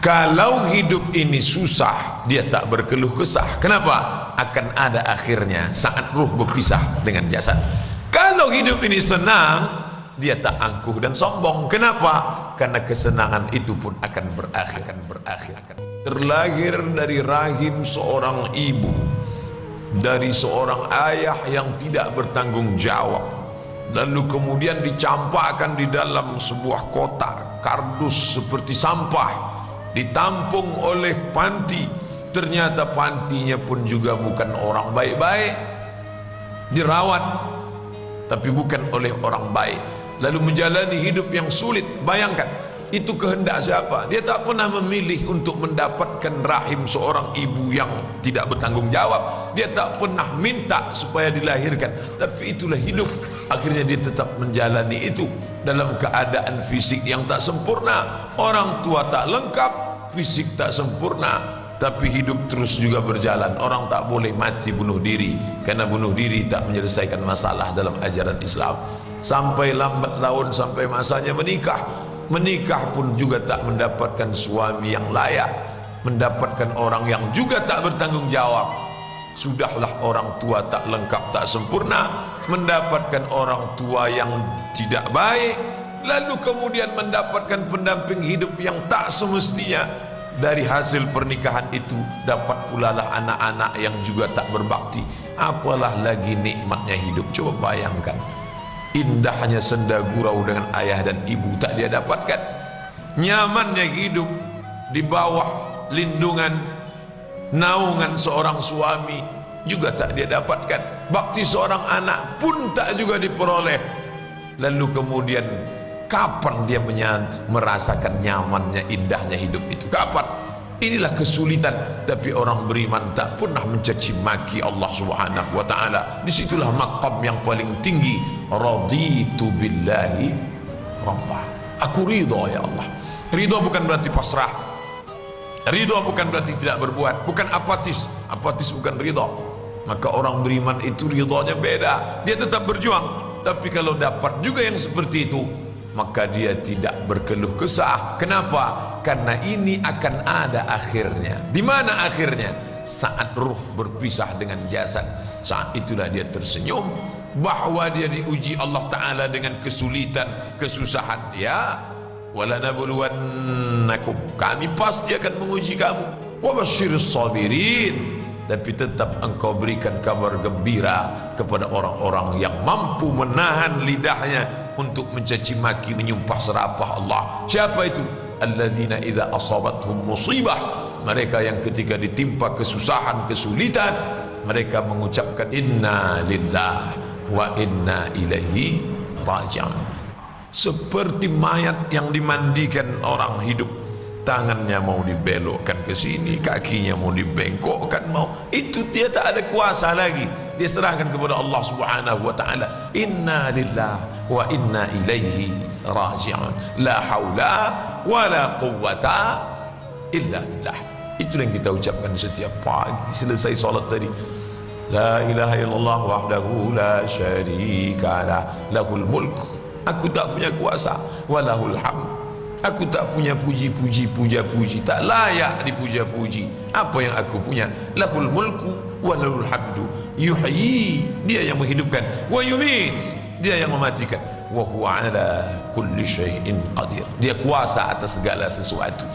Kalau hidup ini susah, dia tak berkeluh kesah. Kenapa? Akan ada akhirnya saat ruh berpisah dengan jasad. Kalau hidup ini senang, dia tak angkuh dan sombong. Kenapa? Karena kesenangan itu pun akan berakhir. Terlahir dari rahim seorang ibu, dari seorang ayah yang tidak bertanggung jawab, lalu kemudian dicampakkan di dalam sebuah kotak kardus seperti sampah, ditampung oleh panti. Ternyata pantinya pun juga bukan orang baik-baik, dirawat tapi bukan oleh orang baik, lalu menjalani hidup yang sulit. Bayangkan, itu kehendak siapa? Dia tak pernah memilih untuk mendapatkan rahim seorang ibu yang tidak bertanggung jawab. Dia tak pernah minta supaya dilahirkan, tapi itulah hidup. Akhirnya dia tetap menjalani itu dalam keadaan fisik yang tak sempurna. Orang tua tak lengkap, fisik tak sempurna, tapi hidup terus juga berjalan. Orang tak boleh mati bunuh diri, karena bunuh diri tak menyelesaikan masalah dalam ajaran Islam. Sampai lambat laun, sampai masanya menikah. Menikah pun juga tak mendapatkan suami yang layak, mendapatkan orang yang juga tak bertanggung jawab. Sudahlah orang tua tak lengkap, tak sempurna, mendapatkan orang tua yang tidak baik, lalu kemudian mendapatkan pendamping hidup yang tak semestinya. Dari hasil pernikahan itu dapat pula lah anak-anak yang juga tak berbakti. Apalah lagi nikmatnya hidup. Coba bayangkan, indahnya senda gurau dengan ayah dan ibu tak dia dapatkan. Nyamannya hidup di bawah lindungan, naungan seorang suami juga tak dia dapatkan. Bakti seorang anak pun tak juga diperoleh. Lalu kemudian kapan dia merasakan nyamannya, indahnya hidup itu? Kapan? Inilah kesulitan. Tapi orang beriman tak pernah mencaci maki Allah Subhanahu wa ta'ala. Disitulah maqam yang paling tinggi. Raditu billahi rabbah. Aku ridha ya Allah. Ridha bukan berarti pasrah. Ridha bukan berarti tidak berbuat. Bukan apatis. Apatis bukan ridha. Maka orang beriman itu ridhanya beda. Dia tetap berjuang. Tapi kalau dapat juga yang seperti itu, maka dia tidak berkeluh kesah. Kenapa? Karena ini akan ada akhirnya. Di mana akhirnya? Saat ruh berpisah dengan jasad. Saat itulah dia tersenyum bahwa dia diuji Allah Ta'ala dengan kesulitan, kesusahan. Ya, walanabluwannakum, kami pasti akan menguji kamu. Wabashshiris sabirin, tapi tetap engkau berikan kabar gembira kepada orang-orang yang mampu menahan lidahnya untuk mencaci maki, menyumpah serapah Allah. Siapa itu? Alladzina idza asabathum musibah, mereka yang ketika ditimpa kesusahan, kesulitan, mereka mengucapkan inna lillahi wa inna ilaihi raji'un. Seperti mayat yang dimandikan orang hidup, tangannya mau dibelokkan ke sini, kakinya mau dibengkokkan, itu dia tak ada kuasa lagi. Dia serahkan kepada Allah Subhanahu wa ta'ala. Inna lillahi wa inna ilaihi raji'un. La haula wa la quwwata illa billah. Itulah yang kita ucapkan setiap pagi selesai salat tadi. La ilaha illallah wahdahu la syarika lah, lahul mulk. Aku tak punya kuasa, walahul hamd. Aku tak punya puji-puji, puja-puji, tak layak dipuja-puji. Apa yang aku punya? Lahul mulku wa lahul hamdu. Yuhyi, dia yang menghidupkan, wa yumit, dia yang mematikan. Wa huwa ala kulli syai'in qadir. Dia kuasa atas segala sesuatu.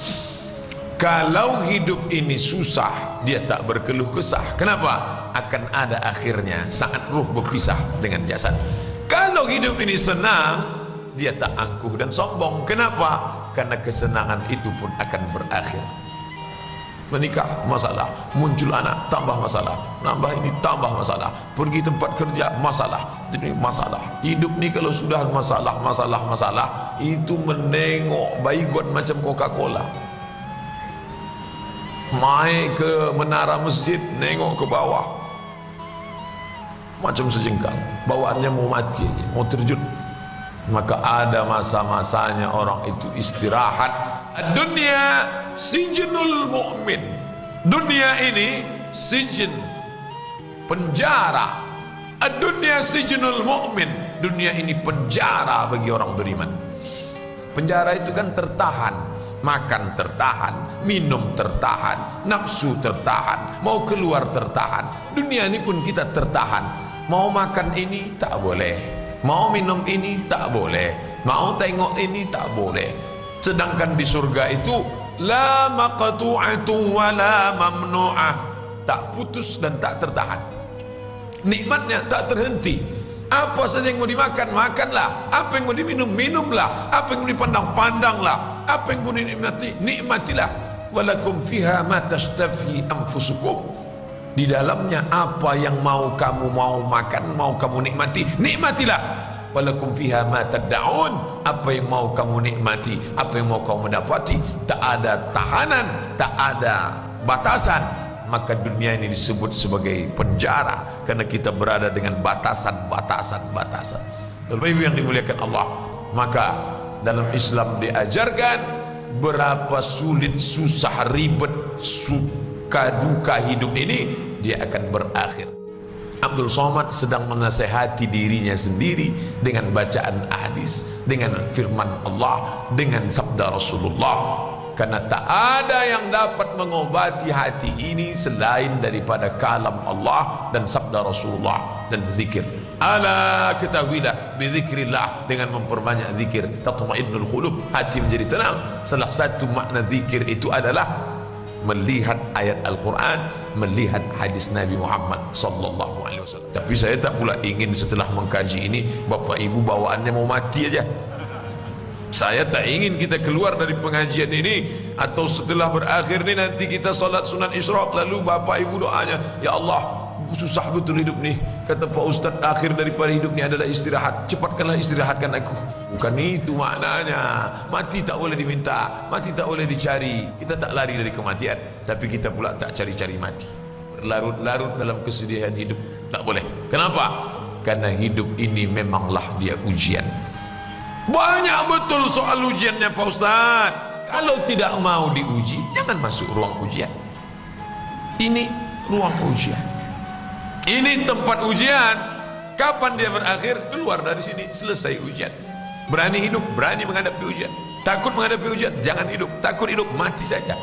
Kalau hidup ini susah, dia tak berkeluh kesah. Kenapa? Akan ada akhirnya saat ruh berpisah dengan jasad. Kalau hidup ini senang, dia tak angkuh dan sombong. Kenapa? Karena kesenangan itu pun akan berakhir. Menikah masalah, muncul anak tambah masalah, nambah ini tambah masalah, pergi tempat kerja masalah, ini masalah. Hidup ni kalau sudah masalah, itu menengok baygon macam Coca-Cola. Main ke menara masjid, nengok ke bawah macam sejengkal, bawaannya mau mati aja, mau terjun. Maka ada masa-masanya orang itu istirahat. Dunia sijnul mu'min. Dunia ini sijin, penjara. Dunia sijnul mu'min. Dunia ini penjara bagi orang beriman. Penjara itu kan tertahan. makan tertahan, minum tertahan, nafsu tertahan, mau keluar tertahan. Dunia ini pun kita tertahan. Mau makan ini tak boleh, mau minum ini tak boleh, mau tengok ini tak boleh. Sedangkan di surga itu la maqtu'atu wa la mamnu'ah, tak putus dan tak tertahan. Nikmatnya tak terhenti. Apa saja yang mau dimakan, makanlah. Apa yang mau diminum, minumlah. Apa yang mau dipandang, pandanglah. Apa yang mau dinikmati, nikmatilah. Walakum fiha ma tashtafi anfusukum. Di dalamnya apa yang mau kamu mau makan, mau kamu nikmati, nikmatilah. Walakum fiha ma tad'un. Apa yang mau kamu nikmati, apa yang mau kamu dapati, tak ada tahanan, tak ada batasan. Maka dunia ini disebut sebagai penjara karena kita berada dengan batasan-batasan. Bapak Ibu yang dimuliakan Allah, maka dalam Islam diajarkan berapa sulit, susah, ribet, suka duka hidup ini dia akan berakhir. Abdul Somad sedang menasehati dirinya sendiri dengan bacaan hadis, dengan firman Allah, dengan sabda Rasulullah. Karena tak ada yang dapat mengobati hati ini selain daripada kalam Allah dan sabda Rasulullah dan zikir. Ala ketahuilah, bizikrillah, dengan memperbanyak zikir tatma'innul qulub, hati menjadi tenang. Salah satu makna zikir itu adalah melihat ayat Al-Quran, melihat hadis Nabi Muhammad sallallahu alaihi wasallam. Tapi saya tak pula ingin setelah mengkaji ini Bapak Ibu bawaannya mau mati aja. Saya tak ingin kita keluar dari pengajian ini atau setelah berakhir ini nanti kita salat sunan Isyraq lalu Bapak Ibu doanya, ya Allah susah betul hidup nih, kata Pak Ustadz akhir daripada hidup ini adalah istirahat, cepatkanlah istirahatkan aku. Bukan itu maknanya. Mati tak boleh diminta, mati tak boleh dicari. Kita tak lari dari kematian, tapi kita pula tak cari-cari mati, berlarut-larut dalam kesedihan hidup, tak boleh. Kenapa? Karena hidup ini memanglah dia ujian. Banyak betul soal ujiannya Pak Ustadz. Kalau tidak mau diuji, jangan masuk ruang ujian. Ini ruang ujian, ini tempat ujian. Kapan dia berakhir? Keluar dari sini, selesai ujian. Berani hidup, berani menghadapi ujian. Takut menghadapi ujian, jangan hidup. Takut hidup, mati saja.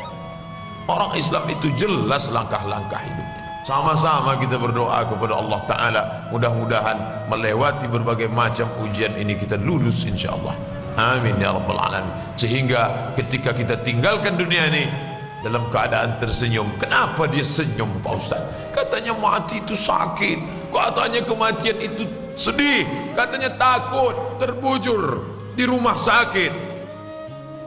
Orang Islam itu jelas langkah-langkah hidupnya. Sama-sama kita berdoa kepada Allah Ta'ala, mudah-mudahan melewati berbagai macam ujian ini kita lulus insyaAllah. Amin ya Rabbal Alamin. Sehingga ketika kita tinggalkan dunia ini dalam keadaan tersenyum. Kenapa dia senyum Pak Ustaz? Katanya mati itu sakit, katanya kematian itu sedih, katanya takut, terbujur di rumah sakit,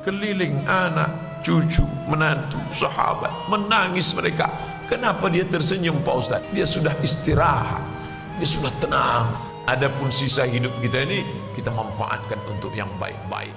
keliling anak, cucu, menantu, sahabat, menangis mereka. Kenapa dia tersenyum Pak Ustaz? Dia sudah istirahat, dia sudah tenang. Adapun sisa hidup kita ini kita manfaatkan untuk yang baik-baik.